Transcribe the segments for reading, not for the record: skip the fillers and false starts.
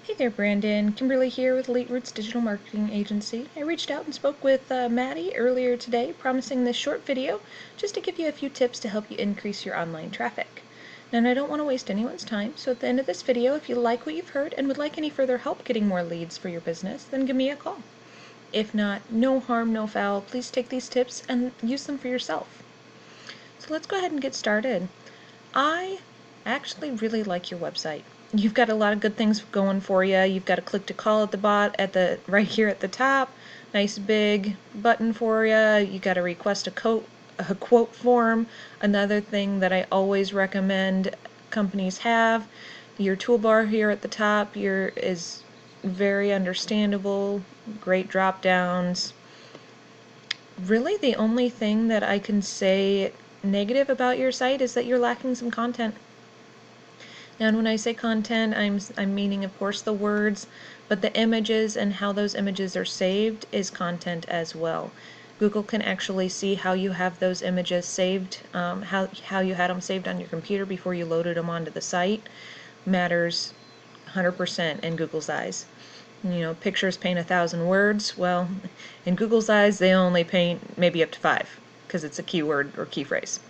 Hey there, Brandon. Kimberly here with Elite Roots Digital Marketing Agency. I reached out and spoke with Maddie earlier today, promising this short video just to give you a few tips to help you increase your online traffic. Now, I don't want to waste anyone's time, so at the end of this video, if you like what you've heard and would like any further help getting more leads for your business, then give me a call. If not, no harm, no foul. Please take these tips and use them for yourself. So let's go ahead and get started. I actually really like your website. You've got a lot of good things going for you. You've got a click to call right here at the top. Nice big button for you. You got a request a quote form. Another thing that I always recommend companies have. Your toolbar here at the top is very understandable. Great drop downs. Really, the only thing that I can say negative about your site is that you're lacking some content. And when I say content, I'm meaning, of course, the words, but the images and how those images are saved is content as well. Google can actually see how you have those images saved, how you had them saved on your computer before you loaded them onto the site. Matters 100% in Google's eyes. You know, pictures paint 1,000 words. Well, in Google's eyes, they only paint maybe up to 5, because it's a keyword or key phrase.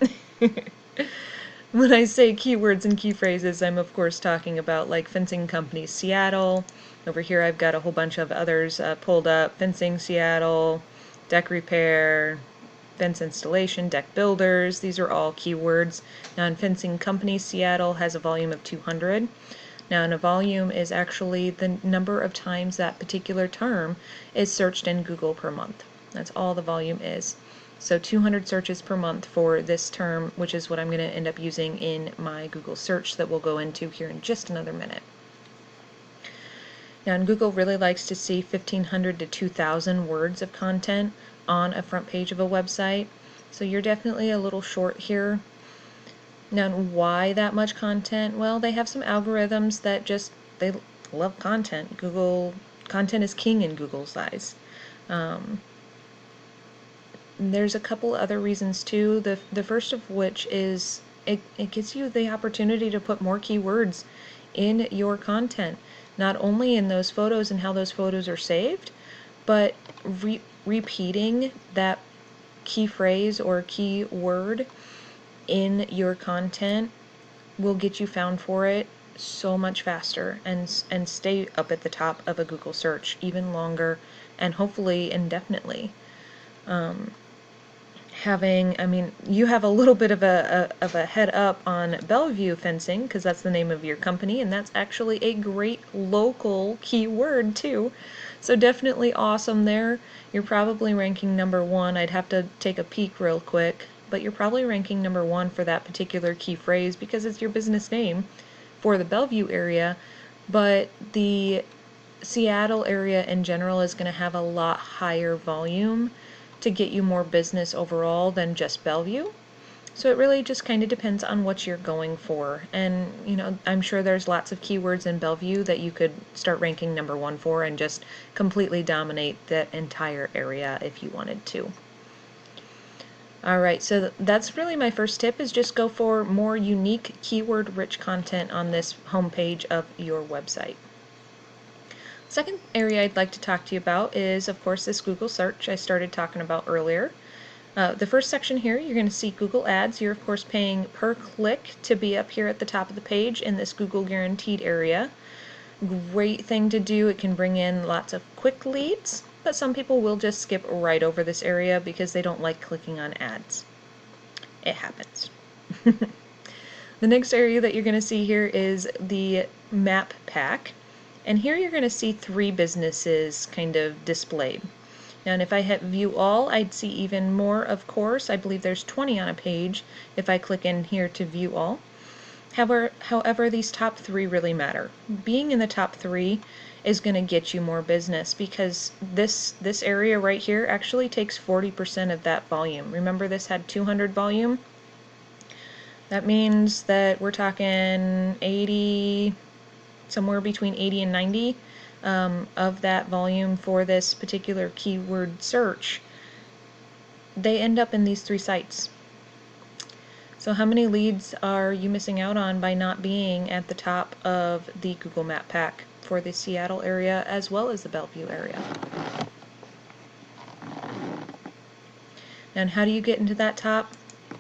When I say keywords and key phrases, I'm of course talking about like fencing company Seattle. Over here I've got a whole bunch of others pulled up. Fencing Seattle, deck repair, fence installation, deck builders. These are all keywords. Now in fencing company Seattle has a volume of 200. Now a volume is actually the number of times that particular term is searched in Google per month. That's all the volume is. So 200 searches per month for this term, which is what I'm going to end up using in my Google search that we'll go into here in just another minute. Now, Google really likes to see 1,500 to 2,000 words of content on a front page of a website. So you're definitely a little short here. Now, why that much content? Well, they have some algorithms that they love content. Content is king in Google's eyes. There's a couple other reasons too. The first of which is it gives you the opportunity to put more keywords in your content, not only in those photos and how those photos are saved, but repeating that key phrase or key word in your content will get you found for it so much faster and stay up at the top of a Google search even longer and hopefully indefinitely. You have a little bit of a head up on Bellevue fencing because that's the name of your company, and that's actually a great local keyword too. So definitely awesome there. You're probably ranking number 1. I'd have to take a peek real quick, but you're probably ranking number 1 for that particular key phrase because it's your business name for the Bellevue area, but the Seattle area in general is going to have a lot higher volume to get you more business overall than just Bellevue. So it really just kind of depends on what you're going for. And, you know, I'm sure there's lots of keywords in Bellevue that you could start ranking number 1 for and just completely dominate that entire area if you wanted to. Alright, so that's really my first tip, is just go for more unique keyword-rich content on this homepage of your website. Second area I'd like to talk to you about is, of course, this Google search I started talking about earlier. The first section here, you're going to see Google Ads. You're, of course, paying per click to be up here at the top of the page in this Google Guaranteed area. Great thing to do. It can bring in lots of quick leads, but some people will just skip right over this area because they don't like clicking on ads. It happens. The next area that you're going to see here is the map pack. And here you're going to see 3 businesses kind of displayed. Now, and if I hit view all, I'd see even more, of course. I believe there's 20 on a page if I click in here to view all. However, these top 3 really matter. Being in the top 3 is going to get you more business because this area right here actually takes 40% of that volume. Remember, this had 200 volume? That means that we're talking 80, somewhere between 80 and 90 of that volume for this particular keyword search. They end up in these 3 sites. So how many leads are you missing out on by not being at the top of the Google Map Pack? for the Seattle area as well as the Bellevue area. And how do you get into that top?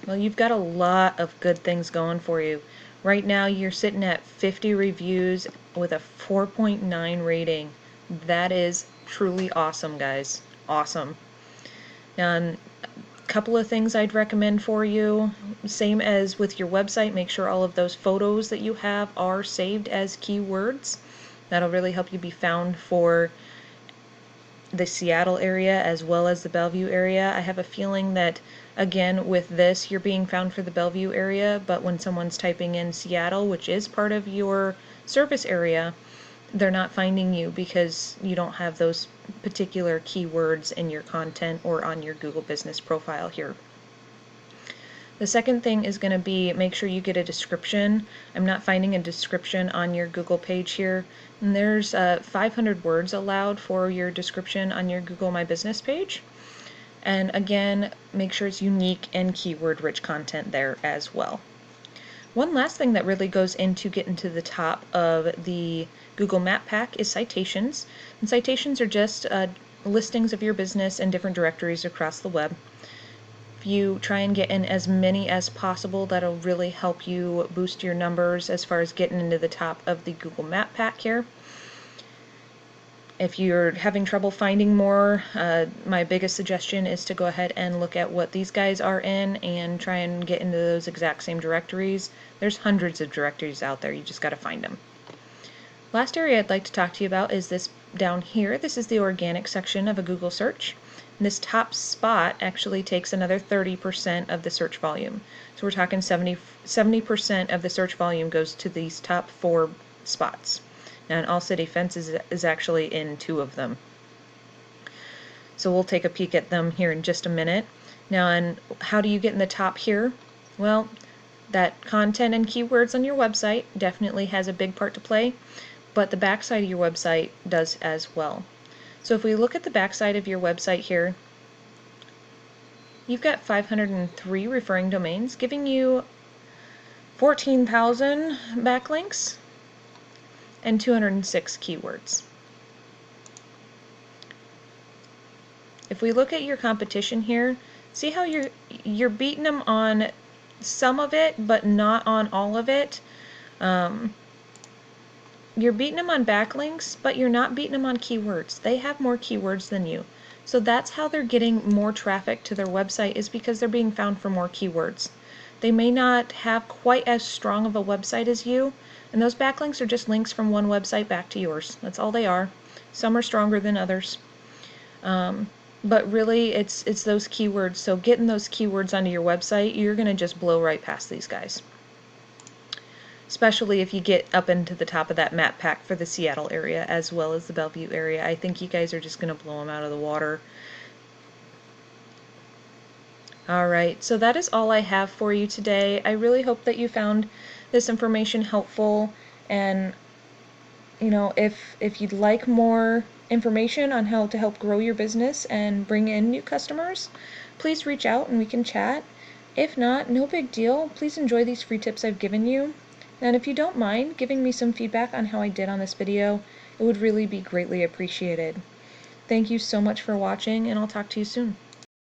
Well, you've got a lot of good things going for you. Right now you're sitting at 50 reviews with a 4.9 rating. That is truly awesome, guys. Awesome. And a couple of things I'd recommend for you. Same as with your website, make sure all of those photos that you have are saved as keywords. That'll really help you be found for the Seattle area as well as the Bellevue area. I have a feeling that, again, with this, you're being found for the Bellevue area, but when someone's typing in Seattle, which is part of your service area, they're not finding you because you don't have those particular keywords in your content or on your Google Business profile here. The second thing is going to be make sure you get a description. I'm not finding a description on your Google page here. And there's 500 words allowed for your description on your Google My Business page. And again, make sure it's unique and keyword-rich content there as well. One last thing that really goes into getting to the top of the Google Map Pack is citations. And citations are just listings of your business in different directories across the web. If you try and get in as many as possible, that'll really help you boost your numbers as far as getting into the top of the Google Map Pack here. If you're having trouble finding more, my biggest suggestion is to go ahead and look at what these guys are in and try and get into those exact same directories. There's hundreds of directories out there, you just got to find them. Last area I'd like to talk to you about is this down here. This is the organic section of a Google search. And this top spot actually takes another 30% of the search volume. So we're talking 70% of the search volume goes to these top 4 spots. Now, an all-city fence is actually in 2 of them. So we'll take a peek at them here in just a minute. Now, and how do you get in the top here? Well, that content and keywords on your website definitely has a big part to play, but the backside of your website does as well. So if we look at the backside of your website here, you've got 503 referring domains, giving you 14,000 backlinks and 206 keywords. If we look at your competition here, see how you're beating them on some of it, but not on all of it. You're beating them on backlinks, but you're not beating them on keywords. They have more keywords than you. So that's how they're getting more traffic to their website, is because they're being found for more keywords. They may not have quite as strong of a website as you, and those backlinks are just links from one website back to yours. That's all they are. Some are stronger than others. But really, it's those keywords. So getting those keywords onto your website, you're going to just blow right past these guys. Especially if you get up into the top of that map pack for the Seattle area as well as the Bellevue area. I think you guys are just going to blow them out of the water. Alright, so that is all I have for you today. I really hope that you found this information helpful, and if you'd like more information on how to help grow your business and bring in new customers, please reach out and we can chat. If not, no big deal. Please enjoy these free tips I've given you. And if you don't mind giving me some feedback on how I did on this video, it would really be greatly appreciated. Thank you so much for watching, and I'll talk to you soon.